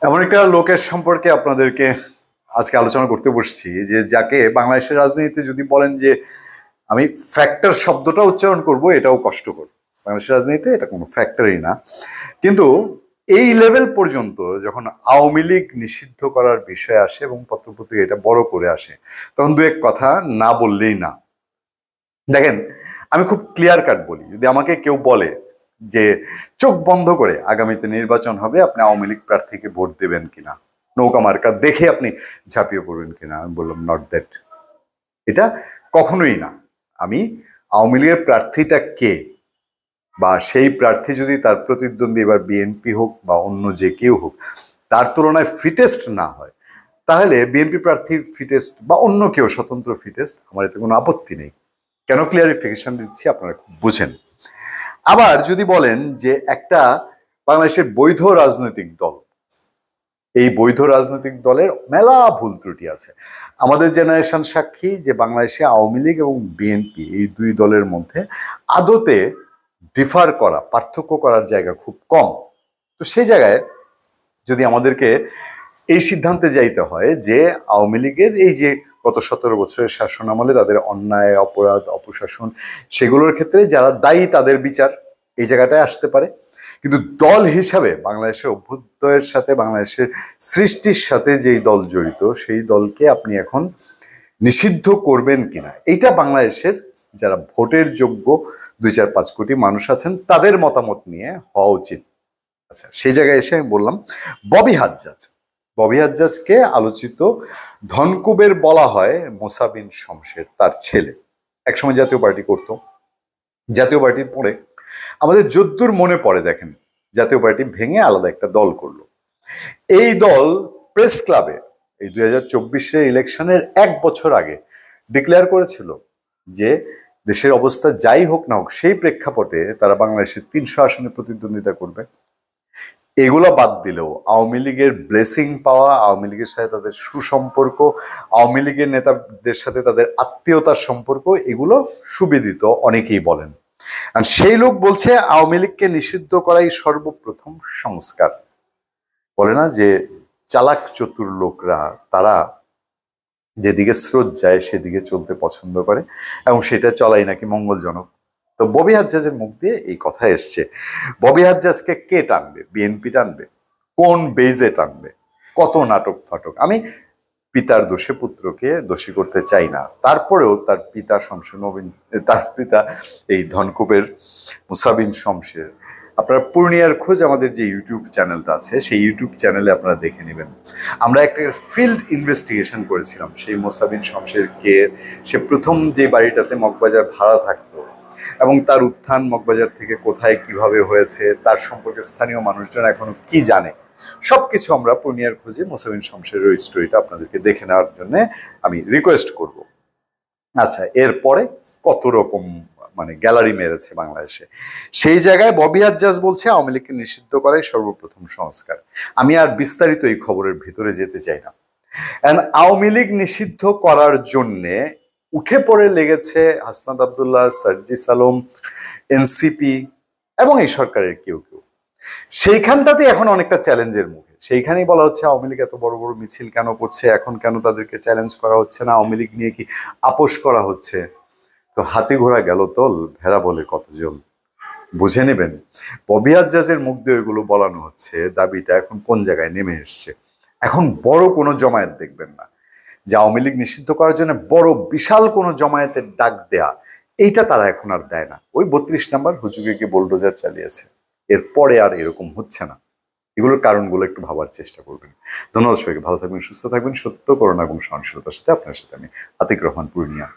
এমন একটা লোকের সম্পর্কে আপনাদেরকে আজকে আলোচনা করতে বসছি যে যাকে বাংলাদেশের রাজনীতিতে যদি বলেন যে আমি ফ্যাক্টর শব্দটা উচ্চারণ করব এটাও কষ্টকর। বাংলাদেশের রাজনীতিতে এটা কোনো ফ্যাক্টরই না, কিন্তু এই লেভেল পর্যন্ত যখন আওয়ামী লীগ নিষিদ্ধ করার বিষয় আসে এবং পত্রপত্রিকা এটা বড় করে আসে, তখন দু এক কথা না বললেই না। দেখেন, আমি খুব ক্লিয়ার কাট বলি, যদি আমাকে কেউ বলে যে চোখ বন্ধ করে আগামীতে নির্বাচন হবে, আপনি আওয়ামী লীগ প্রার্থীকে ভোট দেবেন কিনা, নৌকা মার্কা দেখে আপনি ঝাঁপিয়ে পড়বেন কিনা, আমি বললাম নট দ্যাট। এটা কখনোই না। আমি আওয়ামী লীগের প্রার্থীটা কে বা সেই প্রার্থী যদি তার প্রতিদ্বন্দ্বী এবার বিএনপি হোক বা অন্য যে কেউ হোক তার তুলনায় ফিটেস্ট না হয়, তাহলে বিএনপি প্রার্থী ফিটেস্ট বা অন্য কেউ স্বতন্ত্র ফিটেস্ট, আমার এতে কোনো আপত্তি নেই। কেন ক্লিয়ারিফিকেশন দিচ্ছি আপনারা খুব বুঝেন। আবার যদি বলেন যে একটা বাংলাদেশের বৈধ রাজনৈতিক দল, এই বৈধ রাজনৈতিক দলের মেলা ভুল ত্রুটি আছে। আমাদের জেনারেশন সাক্ষী যে বাংলাদেশে আওয়ামী লীগ এবং বিএনপি এই দুই দলের মধ্যে আদতে ডিফার করা, পার্থক্য করার জায়গা খুব কম। তো সেই জায়গায় যদি আমাদেরকে এই সিদ্ধান্তে যাইতে হয় যে আওয়ামী লীগের এই যে গত 17 বছরের শাসন আমলে তাদের অন্যায়, অপরাধ, অপশাসন, সেগুলোর ক্ষেত্রে যারা দায়ী তাদের বিচার এই জায়গাটায় আসতে পারে, কিন্তু দল হিসাবে বাংলাদেশের অভ্যুদয়ের সাথে, বাংলাদেশের সৃষ্টির সাথে যেই দল জড়িত, সেই দলকে আপনি এখন নিষিদ্ধ করবেন কিনা, এইটা বাংলাদেশের যারা ভোটের যোগ্য 2-4-5 কোটি মানুষ আছেন তাদের মতামত নিয়ে হওয়া উচিত। আচ্ছা, সেই জায়গায় এসে আমি বললাম ববি হাজ্জাজকে আলোচিত ধনকুবের বলা হয় মোসা বিন শমশের, তার ছেলে। একসময় জাতীয় পার্টি করত, জাতীয় পার্টির পরে আমাদের যদ্দূর মনে পড়ে, দেখেন জাতীয় পার্টি ভেঙে আলাদা একটা দল করলো। এই দল প্রেস ক্লাবে এই 2024 ইলেকশনের 1 বছর আগে ডিক্লেয়ার করেছিল যে দেশের অবস্থা যাই হোক না হোক সেই প্রেক্ষাপটে তারা বাংলাদেশের 300 আসনে প্রতিদ্বন্দ্বিতা করবে। এগুলো বাদ দিলেও আওয়ামী লীগের ব্লেসিং পাওয়া, আওয়ামী লীগের সাথে তাদের সুসম্পর্ক, আওয়ামী লীগের নেতাদের সাথে তাদের আত্মীয়তার সম্পর্ক, এগুলো সুবিদিত অনেকেই বলেন। আর সেই লোক বলছে আওয়ামী লীগকে নিষিদ্ধ করাই সর্বপ্রথম সংস্কার। বলে না যে চালাক চতুর লোকরা তারা যেদিকে স্রোত যায় সেদিকে চলতে পছন্দ করে এবং সেটা চলাই নাকি মঙ্গলজনক। তো ববি হাজ্জাজের মুখ দিয়ে এই কথা এসছে। ববি হাজ্জাজকে কে টানবে? বিএনপি টানবে? কোন বেজে টানবে? কত নাটক ফাটক। আমি পিতার দোষে পুত্রকে দোষী করতে চাই না, তারপরেও তার পিতা শমশের নবীন, তার পিতা এই ধনকুবের মুসা বিন শমশের, আপনারা পূর্ণিয়ার খোঁজ আমাদের যে ইউটিউব চ্যানেলটা আছে সেই ইউটিউব চ্যানেলে আপনারা দেখে নেবেন। আমরা একটা ফিল্ড ইনভেস্টিগেশন করেছিলাম সেই মুসা বিন শমশের কে, সে প্রথম যে বাড়িটাতে মগবাজার ভাড়া থাকতো এবং তার উত্থান মগবাজার থেকে কোথায় কিভাবে হয়েছে, তার সম্পর্কে স্থানীয় মানুষজন এখনো কি জানে, সবকিছু আমরা পূর্ণিয়ার খোঁজে মুসা বিন শমশেরের ওই স্টোরিটা আপনাদেরকে দেখে নেওয়ার জন্য আমি রিকোয়েস্ট করব। আচ্ছা, এরপরে কত রকম মানে গ্যালারি মেরেছে বাংলাদেশে, সেই জায়গায় ববি হাজ্জাজ বলছে আওয়ামী লীগকে নিষিদ্ধ করাই সর্বপ্রথম সংস্কার। আমি আর বিস্তারিত এই খবরের ভিতরে যেতে চাই না। আওয়ামী লীগ নিষিদ্ধ করার জন্যে উঠে পড়ে লেগেছে হাসনাত আব্দুল্লাহ, সার্জিস আলম, এনসিপি এবং এই সরকারের কেউ কেউ। সেইখানটাতে এখন অনেকটা চ্যালেঞ্জের মুখে। সেইখানেই বলা হচ্ছে আওয়ামী লীগ এত বড় বড় মিছিল কেন করছে, এখন কেন তাদেরকে চ্যালেঞ্জ করা হচ্ছে না, আওয়ামী লীগ নিয়ে কি আপোষ করা হচ্ছে। তো হাতি ঘোড়া গেল তোল, ভেড়া বলে কতজন, বুঝে নেবেন। ববি হাজ্জাজের মুখ দিয়ে ওইগুলো বলানো হচ্ছে, দাবিটা এখন কোন জায়গায় নেমে এসছে। এখন বড় কোনো জমায়েত দেখবেন না যে আওয়ামী লীগ নিষিদ্ধ করার জন্য বড় বিশাল কোনো জমায়েতের ডাক দেয়া, এইটা তারা এখন আর দেয় না। ওই 32 নম্বর হুজুগে গিয়ে বোলডোজার চালিয়েছে, এরপরে আর এরকম হচ্ছে না। এগুলোর কারণগুলো একটু ভাবার চেষ্টা করবেন। ধন্যবাদ সবাইকে, ভালো থাকবেন, সুস্থ থাকবেন। সত্য, করোনা এবং সহনশীলতার সাথে আপনার সাথে আমি আতিক রহমান, পূর্ণিয়া।